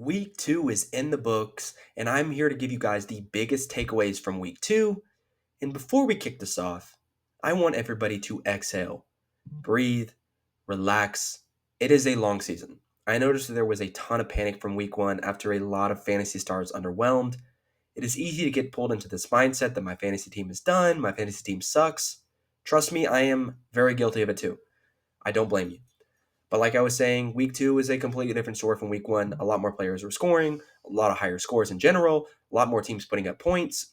Week 2 is in the books, and I'm here to give you guys the biggest takeaways from week 2. And before we kick this off, I want everybody to exhale, breathe, relax. It is a long season. I noticed that there was a ton of panic from week 1 after a lot of fantasy stars underwhelmed. It is easy to get pulled into this mindset that my fantasy team is done, my fantasy team sucks. Trust me, I am very guilty of it too. I don't blame you. But like I was saying, week 2 is a completely different story from week 1. A lot more players were scoring, a lot of higher scores in general, a lot more teams putting up points.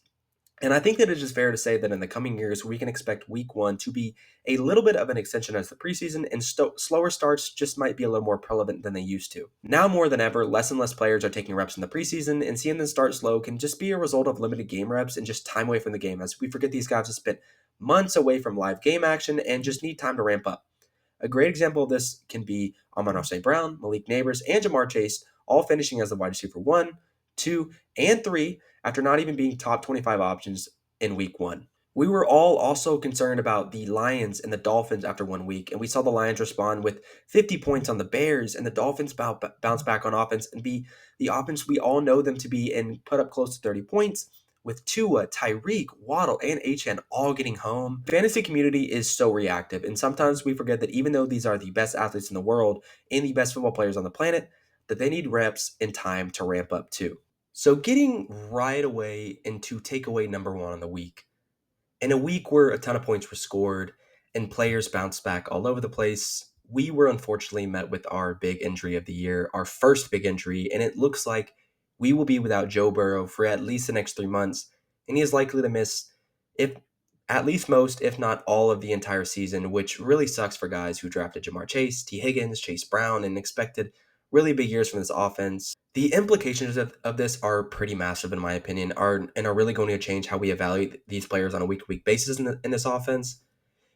And I think that it is fair to say that in the coming years, we can expect week 1 to be a little bit of an extension as the preseason, and slower starts just might be a little more prevalent than they used to. Now more than ever, less and less players are taking reps in the preseason, and seeing them start slow can just be a result of limited game reps and just time away from the game, as we forget these guys have spent months away from live game action and just need time to ramp up. A great example of this can be Amon St. Brown, Malik Neighbors, and Jamar Chase, all finishing as the wide receiver 1, 2, and 3 after not even being top 25 options in week 1. We were all also concerned about the Lions and the Dolphins after 1 week, and we saw the Lions respond with 50 points on the Bears, and the Dolphins bounce back on offense and be the offense we all know them to be and put up close to 30 points with Tua, Tyreek, Waddle, and Achane all getting home. The fantasy community is so reactive, and sometimes we forget that even though these are the best athletes in the world and the best football players on the planet, that they need reps and time to ramp up too. So getting right away into takeaway number 1 on the week. In a week where a ton of points were scored and players bounced back all over the place, we were unfortunately met with our big injury of the year, our first big injury, and it looks like we will be without Joe Burrow for at least the next 3 months, and he is likely to miss if at least most, if not all, of the entire season, which really sucks for guys who drafted Jamar Chase, T. Higgins, Chase Brown, and expected really big years from this offense. The implications of this are pretty massive, in my opinion, and are really going to change how we evaluate these players on a week-to-week basis in this offense.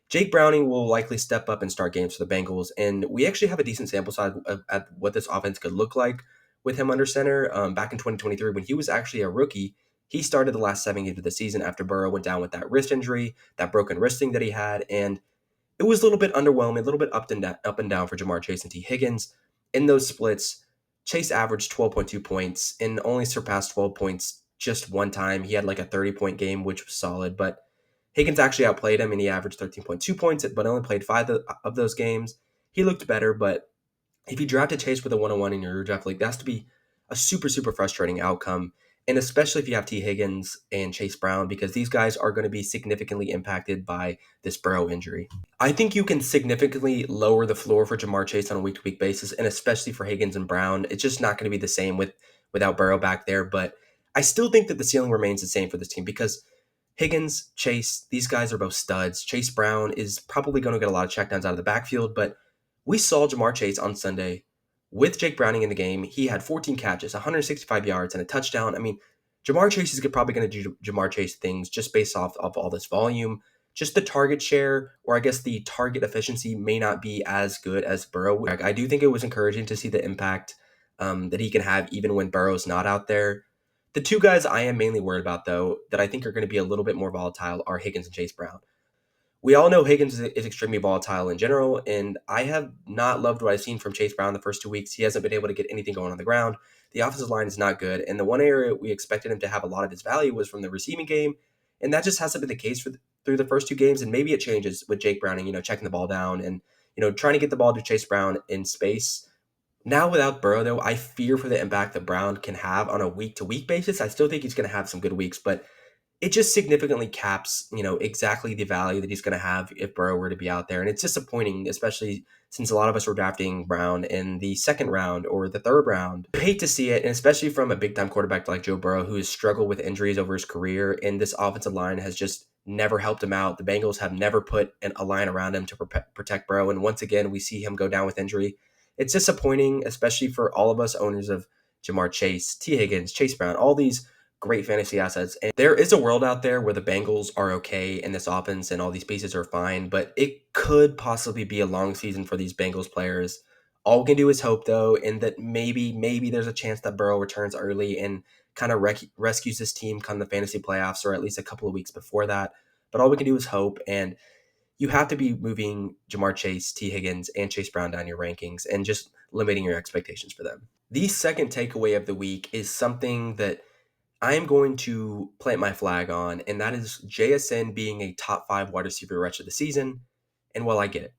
Jake Browning will likely step up and start games for the Bengals, and we actually have a decent sample size of what this offense could look like with him under center. Back in 2023, when he was actually a rookie, he started the last 7 games of the season after Burrow went down with that wrist injury, that broken wrist thing that he had, and it was a little bit underwhelming, a little bit up and down for Jamar Chase and T. Higgins. In those splits, Chase averaged 12.2 points and only surpassed 12 points just one time. He had like a 30-point game, which was solid, but Higgins actually outplayed him and he averaged 13.2 points, but only played 5 of those games. He looked better, but if you drafted Chase with a 101 in your draft league, that's to be a super, super frustrating outcome. And especially if you have T. Higgins and Chase Brown, because these guys are going to be significantly impacted by this Burrow injury. I think you can significantly lower the floor for Jamar Chase on a week-to-week basis, and especially for Higgins and Brown. It's just not going to be the same without Burrow back there, but I still think that the ceiling remains the same for this team because Higgins, Chase, these guys are both studs. Chase Brown is probably going to get a lot of checkdowns out of the backfield, but we saw Jamar Chase on Sunday with Jake Browning in the game. He had 14 catches, 165 yards, and a touchdown. I mean, Jamar Chase is probably going to do Jamar Chase things just based off of all this volume. Just the target share, or I guess the target efficiency, may not be as good as Burrow. I do think it was encouraging to see the impact that he can have even when Burrow's not out there. The two guys I am mainly worried about, though, that I think are going to be a little bit more volatile are Higgins and Chase Brown. We all know Higgins is extremely volatile in general, and I have not loved what I've seen from Chase Brown the first 2 weeks. He hasn't been able to get anything going on the ground. The offensive line is not good, and the one area we expected him to have a lot of his value was from the receiving game, and that just hasn't been the case through the first 2 games, and maybe it changes with Jake Browning, checking the ball down and, trying to get the ball to Chase Brown in space. Now without Burrow, though, I fear for the impact that Brown can have on a week-to-week basis. I still think he's going to have some good weeks, but it just significantly caps, exactly the value that he's going to have if Burrow were to be out there. And it's disappointing, especially since a lot of us were drafting Brown in the 2nd round or the 3rd round. I hate to see it, and especially from a big-time quarterback like Joe Burrow, who has struggled with injuries over his career, and this offensive line has just never helped him out. The Bengals have never put a line around him to protect Burrow, and once again, we see him go down with injury. It's disappointing, especially for all of us owners of Jamar Chase, T. Higgins, Chase Brown, all these great fantasy assets. And there is a world out there where the Bengals are okay and this offense and all these pieces are fine, but it could possibly be a long season for these Bengals players. All we can do is hope, though, and that maybe there's a chance that Burrow returns early and kind of rescues this team come the fantasy playoffs or at least a couple of weeks before that. But all we can do is hope, and you have to be moving Jamar Chase, T. Higgins, and Chase Brown down your rankings and just limiting your expectations for them. The second takeaway of the week is something that I am going to plant my flag on, and that is JSN being a top five wide receiver rest of the season. And while I get it,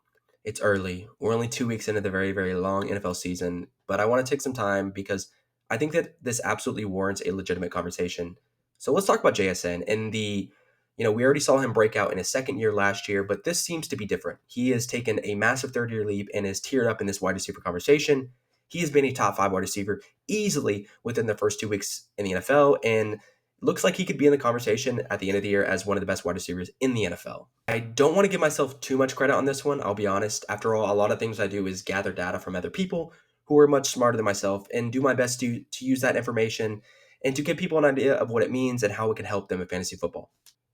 it's early. We're only 2 weeks into the very, very long NFL season, but I want to take some time because I think that this absolutely warrants a legitimate conversation. So let's talk about JSN and we already saw him break out in his second year last year, but this seems to be different. He has taken a massive third year leap and is tiered up in this wide receiver conversation. He has been a top five wide receiver easily within the first 2 weeks in the NFL, and looks like he could be in the conversation at the end of the year as one of the best wide receivers in the NFL. I don't want to give myself too much credit on this one, I'll be honest. After all, a lot of things I do is gather data from other people who are much smarter than myself and do my best to use that information and to give people an idea of what it means and how it can help them in fantasy football.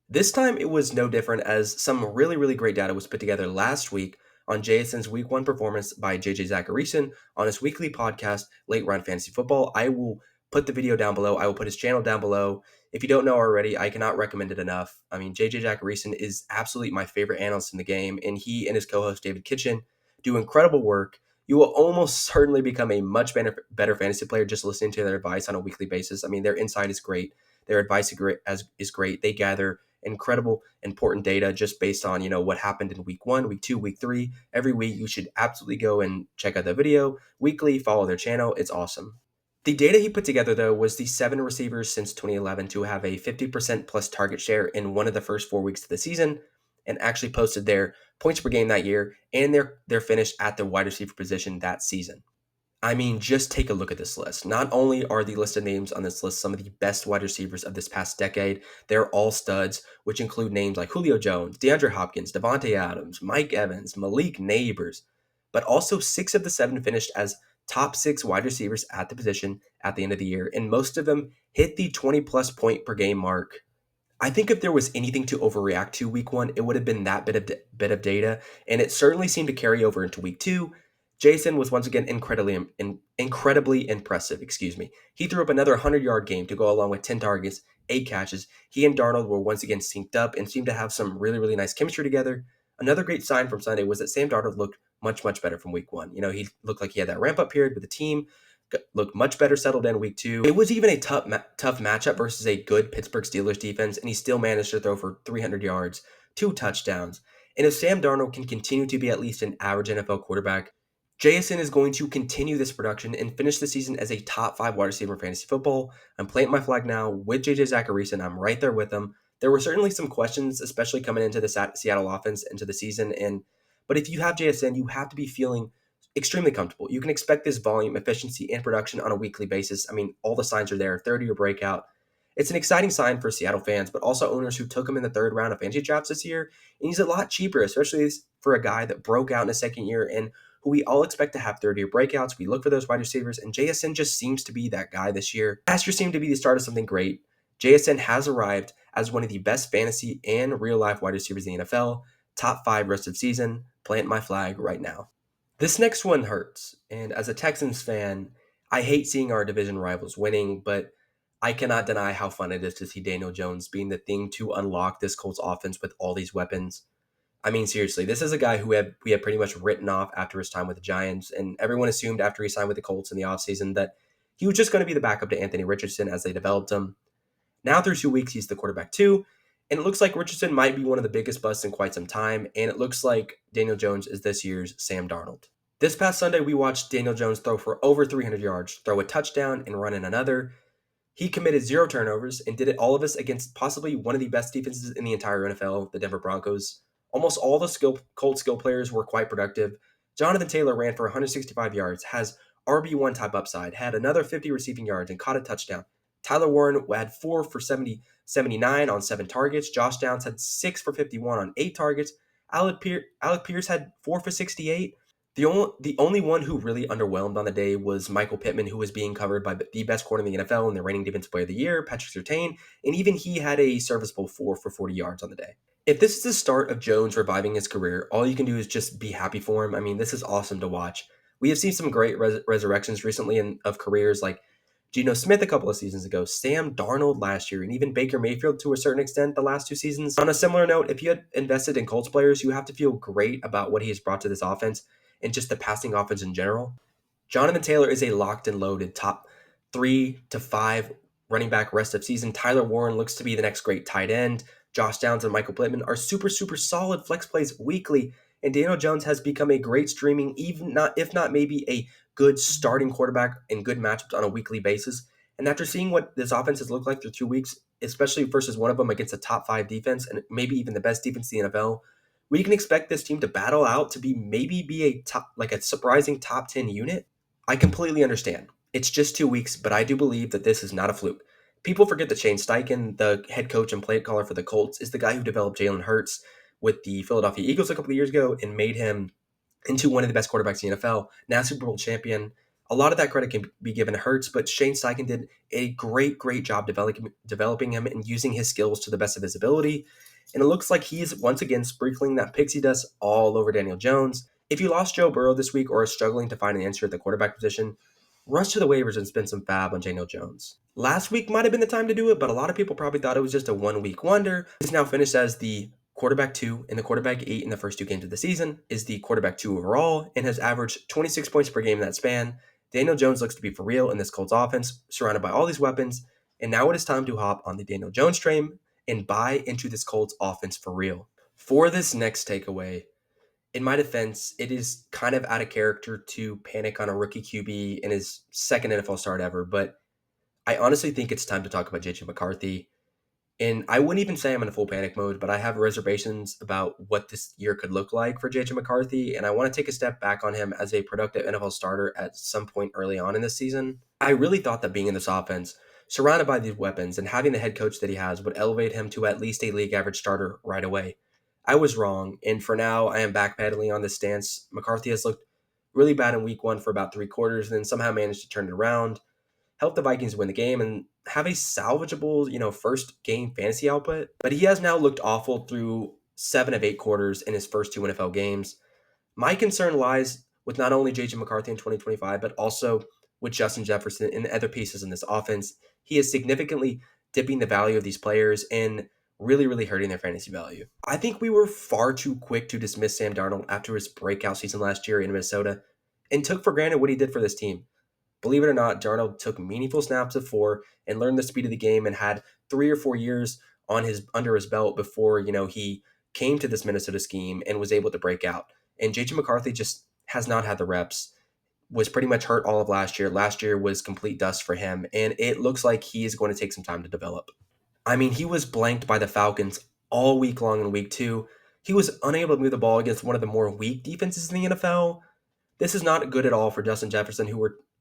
This time it was no different as some really, really great data was put together last week on JSN's week one performance by JJ Zachariason on his weekly podcast, Late Round Fantasy Football. I will put the video down below. I will put his channel down below. If you don't know already, I cannot recommend it enough. I mean, JJ Zachariason is absolutely my favorite analyst in the game, and he and his co-host David Kitchen do incredible work. You will almost certainly become a much better fantasy player just listening to their advice on a weekly basis. I mean, their insight is great. Their advice is great. They gather incredible, important data just based on, what happened in week one, week two, week three. Every week, you should absolutely go and check out the video weekly, follow their channel. It's awesome. The data he put together, though, was the 7 receivers since 2011 to have a 50% plus target share in one of the first 4 weeks of the season and actually posted their points per game that year and their finish at the wide receiver position that season. I mean, just take a look at this list. Not only are the listed names on this list some of the best wide receivers of this past decade, they're all studs, which include names like Julio Jones, DeAndre Hopkins, Devontae Adams, Mike Evans, Malik Neighbors, but also 6 of the 7 finished as top 6 wide receivers at the position at the end of the year, and most of them hit the 20 plus point per game mark. I think if there was anything to overreact to week one, it would have been that bit of data, and it certainly seemed to carry over into week two. Jason was once again incredibly impressive. Excuse me. He threw up another 100-yard game to go along with 10 targets, 8 catches. He and Darnold were once again synced up and seemed to have some really, really nice chemistry together. Another great sign from Sunday was that Sam Darnold looked much, much better from week one. He looked like he had that ramp up period with the team, looked much better settled in week two. It was even a tough matchup versus a good Pittsburgh Steelers defense, and he still managed to throw for 300 yards, 2 touchdowns. And if Sam Darnold can continue to be at least an average NFL quarterback, JSN is going to continue this production and finish the season as a top 5 wide receiver in fantasy football. I'm planting my flag now with JJ Zachariason. I'm right there with him. There were certainly some questions, especially coming into the Seattle offense into the season. But if you have JSN, you have to be feeling extremely comfortable. You can expect this volume, efficiency, and production on a weekly basis. I mean, all the signs are there. 30-year breakout. It's an exciting sign for Seattle fans, but also owners who took him in the third round of fantasy drafts this year. And he's a lot cheaper, especially for a guy that broke out in his second year and who we all expect to have 30-year breakouts. We look for those wide receivers, and JSN just seems to be that guy this year. Last year seemed to be the start of something great. JSN has arrived as one of the best fantasy and real-life wide receivers in the NFL. Top 5 rest of season. Plant my flag right now. This next one hurts, and as a Texans fan, I hate seeing our division rivals winning, but I cannot deny how fun it is to see Daniel Jones being the thing to unlock this Colts offense with all these weapons. I mean, seriously, this is a guy we had pretty much written off after his time with the Giants, and everyone assumed after he signed with the Colts in the offseason that he was just going to be the backup to Anthony Richardson as they developed him. Now through 2 weeks, he's the quarterback too, and it looks like Richardson might be one of the biggest busts in quite some time, and it looks like Daniel Jones is this year's Sam Darnold. This past Sunday, we watched Daniel Jones throw for over 300 yards, throw a touchdown, and run in another. He committed 0 turnovers and did it all of this against possibly one of the best defenses in the entire NFL, the Denver Broncos. Almost all the Colts skill players were quite productive. Jonathan Taylor ran for 165 yards, has RB1 type upside, had another 50 receiving yards, and caught a touchdown. Tyler Warren had 4 for 79 on 7 targets. Josh Downs had 6 for 51 on 8 targets. Alec Pierce had 4 for 68. The only one who really underwhelmed on the day was Michael Pittman, who was being covered by the best corner in the NFL and the reigning defensive player of the year, Patrick Surtain, and even he had a serviceable 4 for 40 yards on the day. If this is the start of Jones reviving his career, all you can do is just be happy for him. I mean, this is awesome to watch. We have seen some great resurrections recently of careers like Geno Smith a couple of seasons ago, Sam Darnold last year, and even Baker Mayfield to a certain extent the last 2 seasons. On a similar note, if you had invested in Colts players, you have to feel great about what he has brought to this offense and just the passing offense in general. Jonathan Taylor is a locked and loaded top 3 to 5 running back rest of season. Tyler Warren looks to be the next great tight end. Josh Downs and Michael Pittman are super, super solid flex plays weekly. And Daniel Jones has become a great streaming, even not if not maybe a good starting quarterback in good matchups on a weekly basis. And after seeing what this offense has looked like through 2 weeks, especially versus one of them against a top 5 defense and maybe even the best defense in the NFL, we can expect this team to battle out to be a top, like a surprising top 10 unit. I completely understand. It's just 2 weeks, but I do believe that this is not a fluke. People forget that Shane Steichen, the head coach and play caller for the Colts, is the guy who developed Jalen Hurts with the Philadelphia Eagles a couple of years ago and made him into one of the best quarterbacks in the NFL, now Super Bowl champion. A lot of that credit can be given to Hurts, but Shane Steichen did a great, great job developing him and using his skills to the best of his ability. And it looks like he's once again sprinkling that pixie dust all over Daniel Jones. If you lost Joe Burrow this week or are struggling to find an answer at the quarterback position, rush to the waivers and spend some fab on Daniel Jones. Last week might have been the time to do it, but a lot of people probably thought it was just a 1 week wonder. He's now finished as the quarterback 2 and the quarterback 8 in the first 2 games of the season, is the quarterback 2 overall, and has averaged 26 points per game in that span. Daniel Jones looks to be for real in this Colts offense, surrounded by all these weapons, and now it is time to hop on the Daniel Jones train and buy into this Colts offense for real. For this next takeaway, in my defense, it is kind of out of character to panic on a rookie QB in his second NFL start ever, but I honestly think it's time to talk about JJ McCarthy. And I wouldn't even say I'm in a full panic mode, but I have reservations about what this year could look like for JJ McCarthy, and I want to take a step back on him as a productive NFL starter at some point early on in this season. I really thought that being in this offense, surrounded by these weapons, and having the head coach that he has would elevate him to at least a league average starter right away. I was wrong, and for now, I am backpedaling on this stance. McCarthy has looked really bad in week 1 for about 3 quarters, and then somehow managed to turn it around, help the Vikings win the game, and have a salvageable, first game fantasy output. But he has now looked awful through 7 of 8 quarters in his first 2 NFL games. My concern lies with not only JJ McCarthy in 2025, but also with Justin Jefferson and other pieces in this offense. He is significantly dipping the value of these players and really, really hurting their fantasy value. I think we were far too quick to dismiss Sam Darnold after his breakout season last year in Minnesota and took for granted what he did for this team. Believe it or not, Darnold took meaningful snaps of 4 and learned the speed of the game and had 3 or 4 years on his under his belt before, he came to this Minnesota scheme and was able to break out. And JJ McCarthy just has not had the reps, was pretty much hurt all of last year. Last year was complete dust for him, and it looks like he is going to take some time to develop. I mean, he was blanked by the Falcons all week long in week 2. He was unable to move the ball against one of the more weak defenses in the NFL. This is not good at all for Justin Jefferson,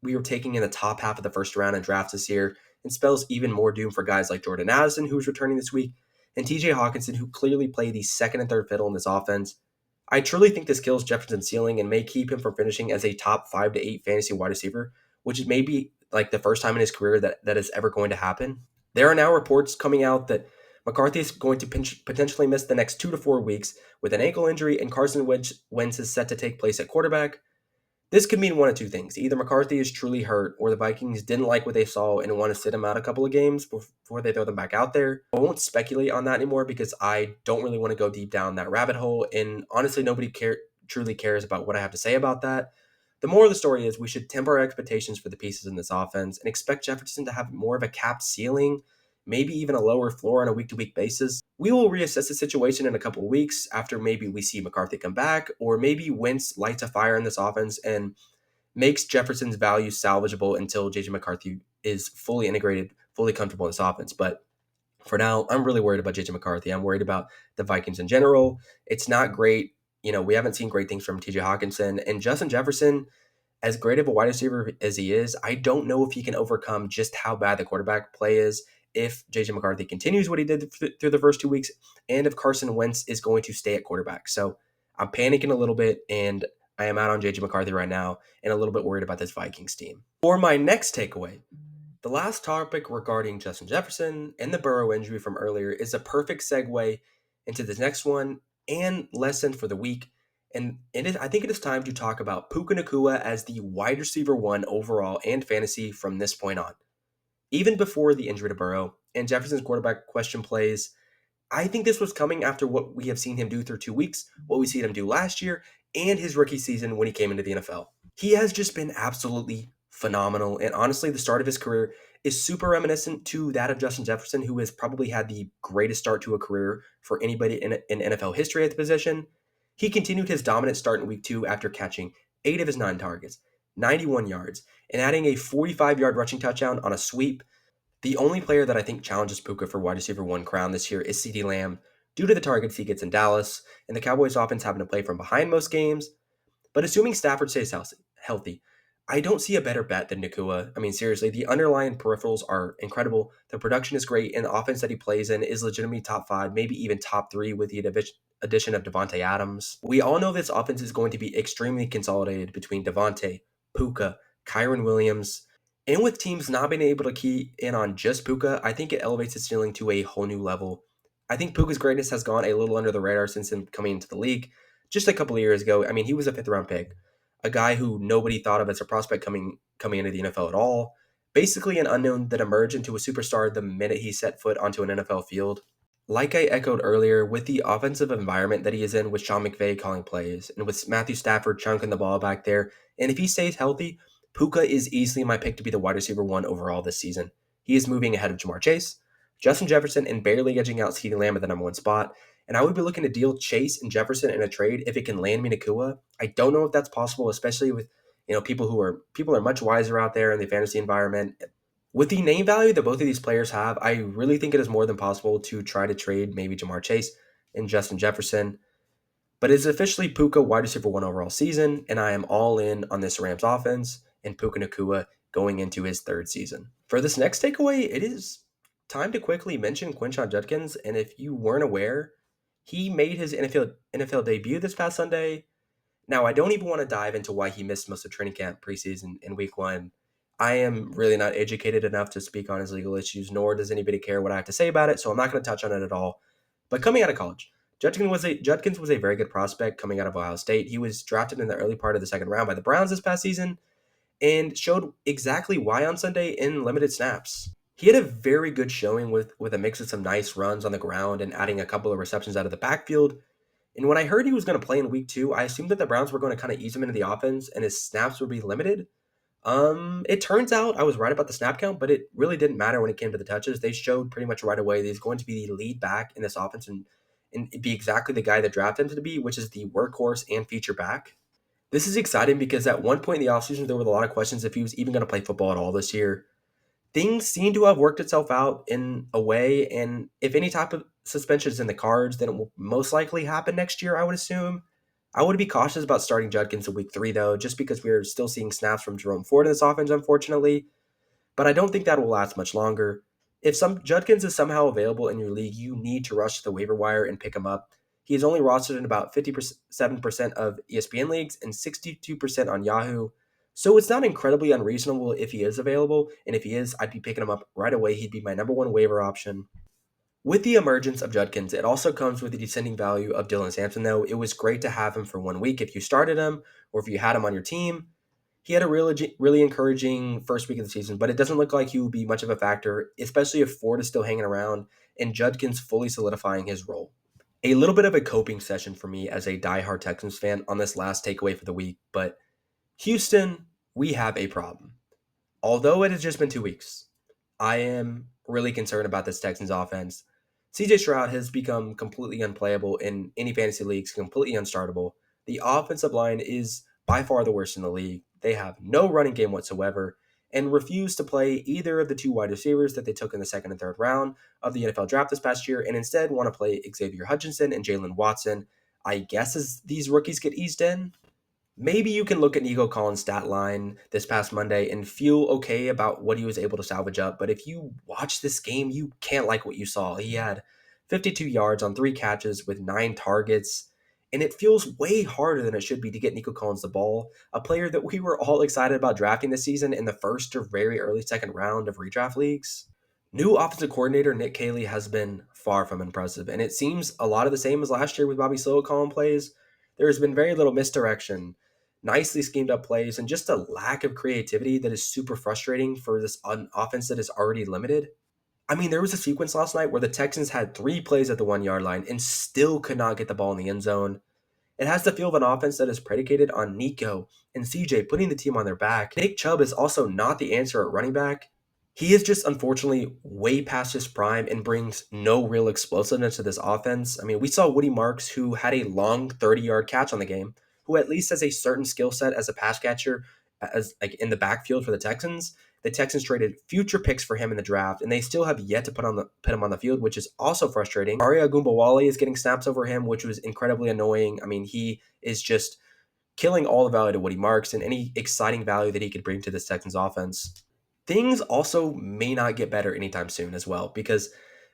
we were taking in the top half of the first round in drafts this year, and spells even more doom for guys like Jordan Addison, who's returning this week, and TJ Hawkinson, who clearly play the second and third fiddle in this offense. I truly think this kills Jefferson's ceiling and may keep him from finishing as a top 5 to 8 fantasy wide receiver, which is maybe like the first time in his career that is ever going to happen. There are now reports coming out that McCarthy is going to potentially miss the next 2 to 4 weeks with an ankle injury, and Carson Wentz is set to take place at quarterback. This could mean one of 2 things. Either McCarthy is truly hurt, or the Vikings didn't like what they saw and want to sit him out a couple of games before they throw them back out there. I won't speculate on that anymore because I don't really want to go deep down that rabbit hole, and honestly, nobody truly cares about what I have to say about that. The moral of the story is we should temper our expectations for the pieces in this offense and expect Jefferson to have more of a capped ceiling, maybe even a lower floor on a week-to-week basis. We will reassess the situation in a couple of weeks after maybe we see McCarthy come back, or maybe Wentz lights a fire in this offense and makes Jefferson's value salvageable until JJ McCarthy is fully integrated, fully comfortable in this offense. But for now, I'm really worried about JJ McCarthy. I'm worried about the Vikings in general. It's not great. We haven't seen great things from TJ Hawkinson, and Justin Jefferson, as great of a wide receiver as he is, I don't know if he can overcome just how bad the quarterback play is if JJ McCarthy continues what he did through the first 2 weeks, and if Carson Wentz is going to stay at quarterback. So I'm panicking a little bit, and I am out on JJ McCarthy right now and a little bit worried about this Vikings team. For my next takeaway, the last topic regarding Justin Jefferson and the Burrow injury from earlier is a perfect segue into the next one and lesson for the week. And I think it is time to talk about Puka Nacua as the wide receiver 1 overall and fantasy from this point on. Even before the injury to Burrow and Jefferson's quarterback question plays, I think this was coming after what we have seen him do through 2 weeks, what we seen him do last year, and his rookie season when he came into the NFL. He has just been absolutely phenomenal. And honestly, the start of his career is super reminiscent to that of Justin Jefferson, who has probably had the greatest start to a career for anybody in NFL history at the position. He continued his dominant start in week two after catching 8 of his 9 targets, 91 yards, and adding a 45-yard rushing touchdown on a sweep. The only player that I think challenges Puka for wide receiver one crown this year is CeeDee Lamb due to the targets he gets in Dallas and the Cowboys offense having to play from behind most games. But assuming Stafford stays healthy, I don't see a better bet than Nakua. I mean, seriously, the underlying peripherals are incredible. The production is great, and the offense that he plays in is legitimately top five, maybe even top three with the addition of Devontae Adams. We all know this offense is going to be extremely consolidated between Devontae, Puka, Kyron Williams, and with teams not being able to key in on just Puka, I think it elevates his ceiling to a whole new level. I think Puka's greatness has gone a little under the radar since him coming into the league just a couple of years ago. I mean, he was a fifth round pick, a guy who nobody thought of as a prospect coming into the NFL at all. Basically, an unknown that emerged into a superstar the minute he set foot onto an NFL field. Like I echoed earlier, with the offensive environment that he is in, with Sean McVay calling plays, and with Matthew Stafford chunking the ball back there, and if he stays healthy, Puka is easily my pick to be the wide receiver one overall this season. He is moving ahead of Jamar Chase, Justin Jefferson, and barely edging out CeeDee Lamb at the number one spot. And I would be looking to deal Chase and Jefferson in a trade if it can land me Nakua. I don't know if that's possible, especially with people are much wiser out there in the fantasy environment. With the name value that both of these players have, I really think it is more than possible to try to trade maybe Jamar Chase and Justin Jefferson. But it's officially Puka wide receiver one overall season, and I am all in on this Rams offense and Puka Nakua going into his third season. For this next takeaway, it is time to quickly mention Quinshon Judkins. And if you weren't aware, he made his NFL debut this past Sunday. Now, I don't even want to dive into why he missed most of training camp, preseason, and week one. I am really not educated enough to speak on his legal issues, nor does anybody care what I have to say about it, so I'm not going to touch on it at all. But coming out of college, Judkins was a very good prospect coming out of Ohio State. He was drafted in the early part of the second round by the Browns this past season and showed exactly why on Sunday in limited snaps. He had a very good showing with a mix of some nice runs on the ground and adding a couple of receptions out of the backfield. And when I heard he was going to play in week two, I assumed that the Browns were going to kind of ease him into the offense and his snaps would be limited. It turns out I was right about the snap count, but it really didn't matter when it came to the touches. They showed pretty much right away that he's going to be the lead back in this offense and be exactly the guy that drafted him to be, which is the workhorse and feature back. This is exciting because at one point in the offseason, there were a lot of questions if he was even going to play football at all this year. Things seem to have worked itself out in a way, and if any type of suspension is in the cards, then it will most likely happen next year, I would assume. I would be cautious about starting Judkins in week three, though, just because we are still seeing snaps from Jerome Ford in this offense, unfortunately. But I don't think that will last much longer. If some Judkins is somehow available in your league, you need to rush to the waiver wire and pick him up. He is only rostered in about 57% of ESPN leagues and 62% on Yahoo. So it's not incredibly unreasonable if he is available, and if he is, I'd be picking him up right away. He'd be my number one waiver option. With the emergence of Judkins, it also comes with the descending value of Dylan Sampson, though. It was great to have him for 1 week if you started him or if you had him on your team. He had a really encouraging first week of the season, but it doesn't look like he will be much of a factor, especially if Ford is still hanging around and Judkins fully solidifying his role. A little bit of a coping session for me as a diehard Texans fan on this last takeaway for the week, but Houston, we have a problem. Although it has just been 2 weeks, I am really concerned about this Texans offense. CJ Stroud has become completely unplayable in any fantasy leagues, completely unstartable. The offensive line is by far the worst in the league. They have no running game whatsoever and refuse to play either of the two wide receivers that they took in the second and third round of the NFL draft this past year and instead want to play Xavier Hutchinson and Jalen Watson. I guess as these rookies get eased in, maybe you can look at Nico Collins' stat line this past Monday and feel okay about what he was able to salvage up. But if you watch this game, you can't like what you saw. He had 52 yards on 3 catches with 9 targets. And it feels way harder than it should be to get Nico Collins the ball, a player that we were all excited about drafting this season in the first or very early second round of redraft leagues. New offensive coordinator Nick Caley has been far from impressive, and it seems a lot of the same as last year with Bobby Slow calling plays. There has been very little misdirection, nicely schemed up plays, and just a lack of creativity that is super frustrating for this offense that is already limited. I mean, there was a sequence last night where the Texans had 3 plays at the 1 yard line and still could not get the ball in the end zone. It has the feel of an offense that is predicated on Nico and CJ putting the team on their back. Nick Chubb is also not the answer at running back. He is just unfortunately way past his prime and brings no real explosiveness to this offense. I mean, we saw Woody Marks, who had a long 30-yard catch on the game, who at least has a certain skill set as a pass catcher, as like in the backfield for the Texans. The Texans traded future picks for him in the draft, and they still have yet to put him on the field, which is also frustrating. Mario Gumbawale is getting snaps over him, which was incredibly annoying. I mean, he is just killing all the value to Woody Marks and any exciting value that he could bring to this Texans offense. Things also may not get better anytime soon as well, because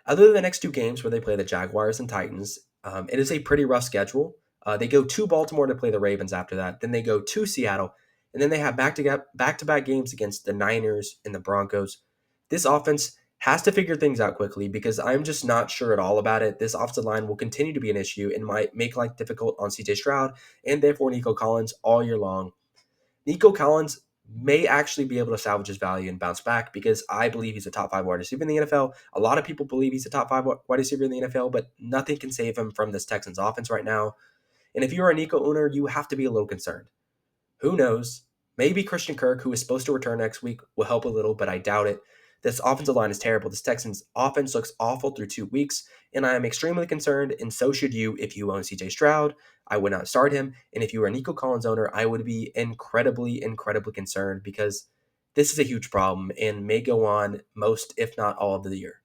other than the next two games where they play the Jaguars and Titans, it is a pretty rough schedule. They go to Baltimore to play the Ravens after that. Then they go to Seattle, and then they have back-to-back games against the Niners and the Broncos. This offense has to figure things out quickly because I'm just not sure at all about it. This offensive line will continue to be an issue and might make life difficult on CJ Stroud and therefore Nico Collins all year long. Nico Collins may actually be able to salvage his value and bounce back because I believe he's a top 5 wide receiver in the NFL. A lot of people believe he's a top 5 wide receiver in the NFL, but nothing can save him from this Texans offense right now. And if you're a Nico owner, you have to be a little concerned. Who knows? Maybe Christian Kirk, who is supposed to return next week, will help a little, but I doubt it. This offensive line is terrible. This Texans offense looks awful through 2 weeks, and I am extremely concerned, and so should you if you own CJ Stroud. I would not start him, and if you are a Nico Collins owner, I would be incredibly, incredibly concerned because this is a huge problem and may go on most, if not all, of the year.